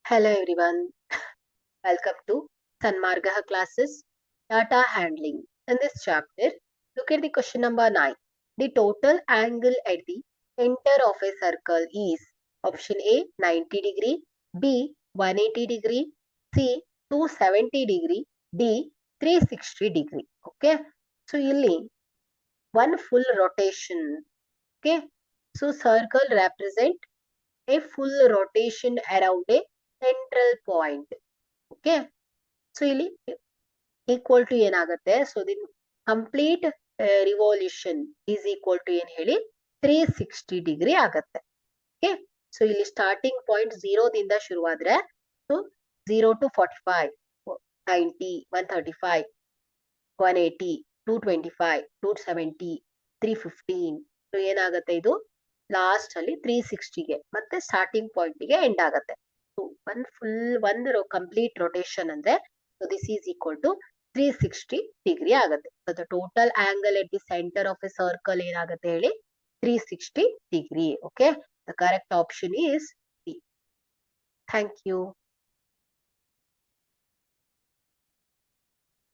Hello everyone, welcome to Sanmargaha classes, data handling. In this chapter, look at the question number 9. The total angle at the center of a circle is option A 90 degree, B 180 degree, C 270 degree, D 360 degree. Okay, so ಇಲ್ಲಿ one full rotation. Okay, so circle represent a full rotation around a central point. Okay so ಇಲ್ಲಿ equal to ಏನಾಗುತ್ತೆ so the complete revolution is equal to ಏನ್ ಹೇಳಿ 360 degree ಆಗತ್ತೆ. Okay so ಇಲ್ಲಿ starting point ಝೀರೋದಿಂದ ಶುರುವಾದ್ರೆ so 0 to 45 90 135 180 225 270 315 so ಏನಾಗುತ್ತೆ ಇದು ಲಾಸ್ಟ್ ಅಲ್ಲಿ 360ಗೆ ಮತ್ತೆ ಸ್ಟಾರ್ಟಿಂಗ್ ಪಾಯಿಂಟ್ಗೆ ಎಂಡ್ ಆಗತ್ತೆ. ಒಂದು ಕಂಪ್ಲೀಟ್ ರೊಟೇಷನ್ ಅಂದ್ರೆ so this is equal to 360 degree ಆಗುತ್ತೆ. So the total angle at the centre of a circle ಏನಾಗುತ್ತೆ ಹೇಳಿ 360 degree. Okay the correct option is D. Thank you.